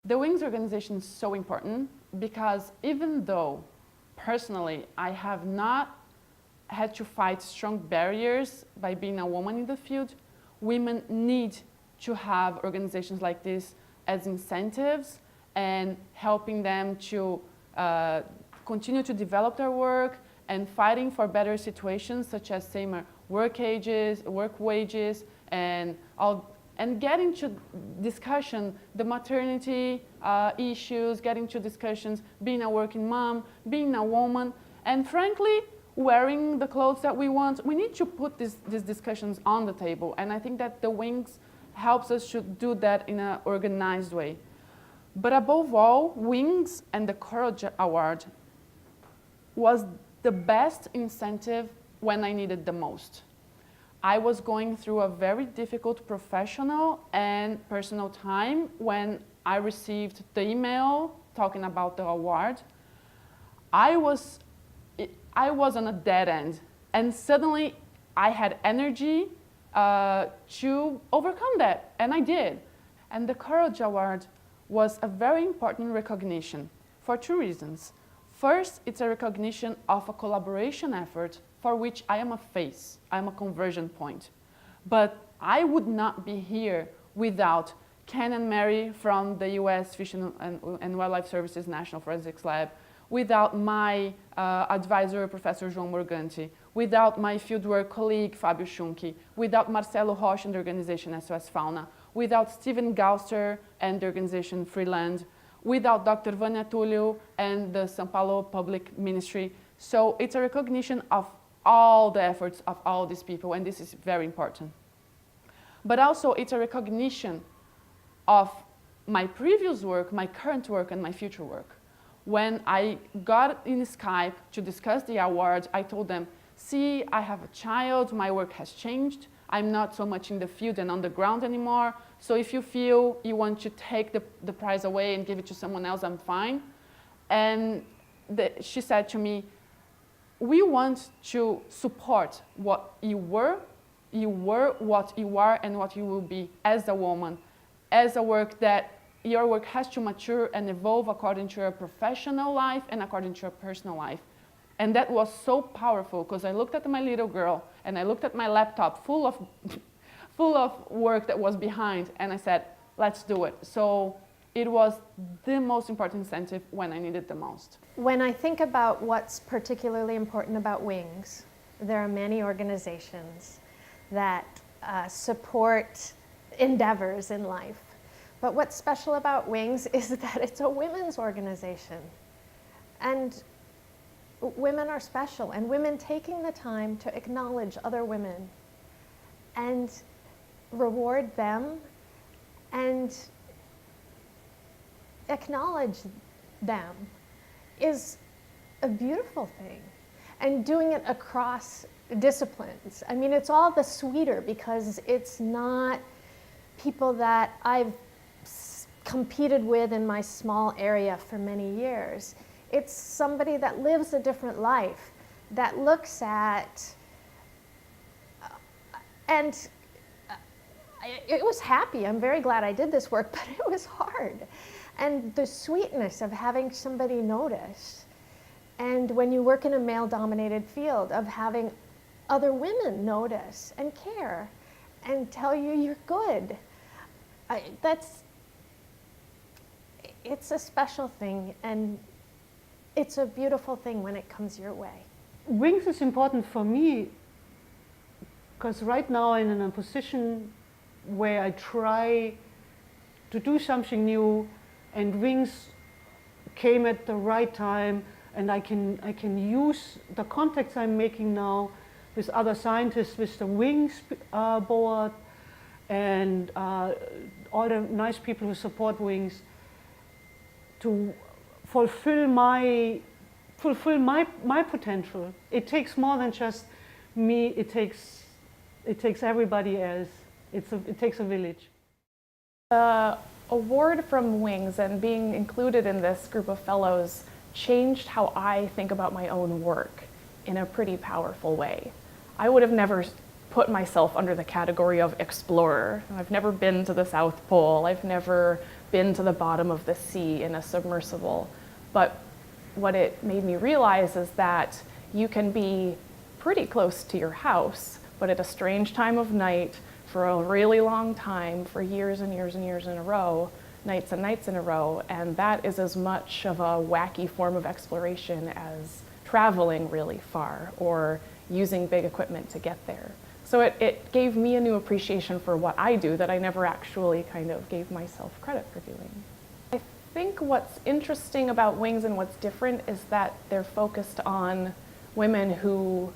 The Wings organization is so important because even though personally I have not had to fight strong barriers by being a woman in the field, women need to have organizations like this as incentives and helping them to continue to develop their work and fighting for better situations such as same work wages, and getting to discussion the maternity issues, getting to discussions being a working mom, being a woman, and frankly, wearing the clothes that we want. We need to put these discussions on the table, and I think that the Wings helps us to do that in an organized way. But above all, Wings and the Courage Award was the best incentive when I needed the most. I was going through a very difficult professional and personal time when I received the email talking about the award. I was on a dead end, and suddenly I had energy to overcome that, and I did. And the Courage Award was a very important recognition for two reasons. First, it's a recognition of a collaboration effort for which I am a face, I'm a conversion point. But I would not be here without Ken and Mary from the US Fish and Wildlife Services National Forensics Lab, without my advisor, Professor João Morganti, without my fieldwork colleague, Fábio Schunke, without Marcelo Rocha and the organization SOS Fauna, without Stephen Gauster and the organization Freeland, without Dr. Vânia Túlio and the São Paulo Public Ministry. So it's a recognition of all the efforts of all these people, and this is very important. But also it's a recognition of my previous work, my current work, and my future work. When I got in Skype to discuss the award, I told them, see, I have a child, my work has changed, I'm not so much in the field and on the ground anymore, so if you feel you want to take the prize away and give it to someone else, I'm fine. And she said to me, we want to support what you were, what you are, and what you will be as a woman, as a work that your work has to mature and evolve according to your professional life and according to your personal life. And that was so powerful because I looked at my little girl and I looked at my laptop full of work that was behind, and I said, let's do it. So it was the most important incentive when I needed the most. When I think about what's particularly important about Wings, there are many organizations that support endeavors in life. But what's special about Wings is that it's a women's organization. And women are special, and women taking the time to acknowledge other women and reward them and acknowledge them is a beautiful thing. And doing it across disciplines. I mean, it's all the sweeter because it's not people that I've competed with in my small area for many years. It's somebody that lives a different life, that looks at, and it was happy. I'm very glad I did this work, but it was hard. And the sweetness of having somebody notice, and when you work in a male-dominated field, of having other women notice and care and tell you you're good. It's a special thing, and it's a beautiful thing when it comes your way. Wings is important for me because right now I'm in a position where I try to do something new, and Wings came at the right time, and I can use the contacts I'm making now with other scientists, with the Wings board, and all the nice people who support Wings, to fulfill my potential. It takes more than just me. It takes everybody else. It takes a village. The award from Wings and being included in this group of fellows changed how I think about my own work in a pretty powerful way. I would have never put myself under the category of explorer. I've never been to the South Pole. I've never been to the bottom of the sea in a submersible. But what it made me realize is that you can be pretty close to your house, but at a strange time of night for a really long time, for years and years and years in a row, nights and nights in a row, and that is as much of a wacky form of exploration as traveling really far or using big equipment to get there. So it gave me a new appreciation for what I do that I never actually kind of gave myself credit for doing. I think what's interesting about Wings and what's different is that they're focused on women who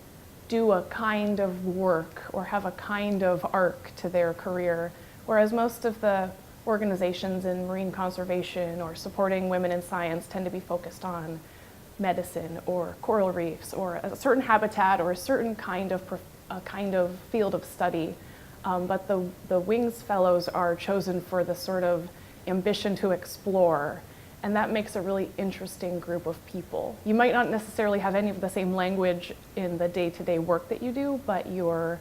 do a kind of work or have a kind of arc to their career, whereas most of the organizations in marine conservation or supporting women in science tend to be focused on medicine or coral reefs or a certain habitat or a certain kind of field of study. But the Wings Fellows are chosen for the sort of ambition to explore, and that makes a really interesting group of people. You might not necessarily have any of the same language in the day-to-day work that you do, but your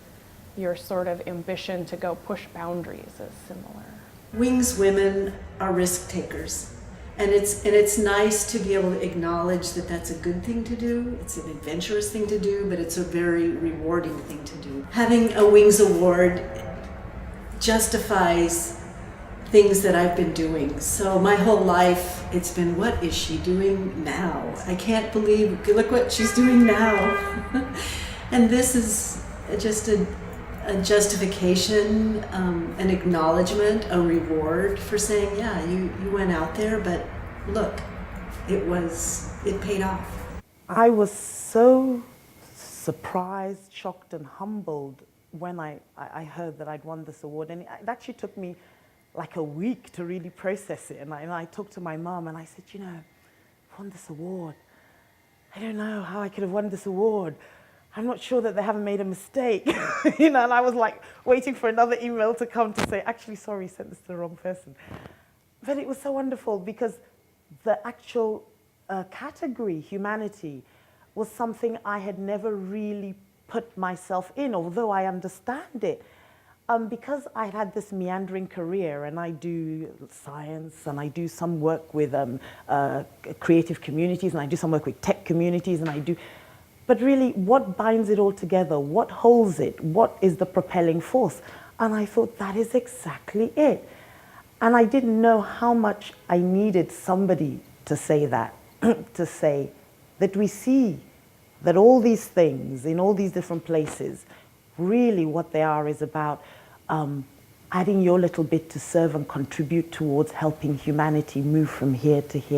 sort of ambition to go push boundaries is similar. Wings women are risk takers, and it's nice to be able to acknowledge that that's a good thing to do. It's an adventurous thing to do, but it's a very rewarding thing to do. Having a Wings Award justifies things that I've been doing. So my whole life, it's been, what is she doing now? I can't believe, look what she's doing now. And this is just a justification, an acknowledgement, a reward for saying, yeah, you went out there, but look, it paid off. I was so surprised, shocked, and humbled when I heard that I'd won this award. And it actually took me like a week to really process it. And I talked to my mom and I said, you know, I've won this award. I don't know how I could have won this award. I'm not sure that they haven't made a mistake. You know, and I was like waiting for another email to come to say, actually, sorry, sent this to the wrong person. But it was so wonderful because the actual category, humanity, was something I had never really put myself in, although I understand it. Because I had this meandering career and I do science and I do some work with creative communities and I do some work with tech communities and but really what binds it all together, what holds it, what is the propelling force? And I thought that is exactly it. And I didn't know how much I needed somebody to say that, to say that we see that all these things in all these different places, really what they are is about adding your little bit to serve and contribute towards helping humanity move from here to here.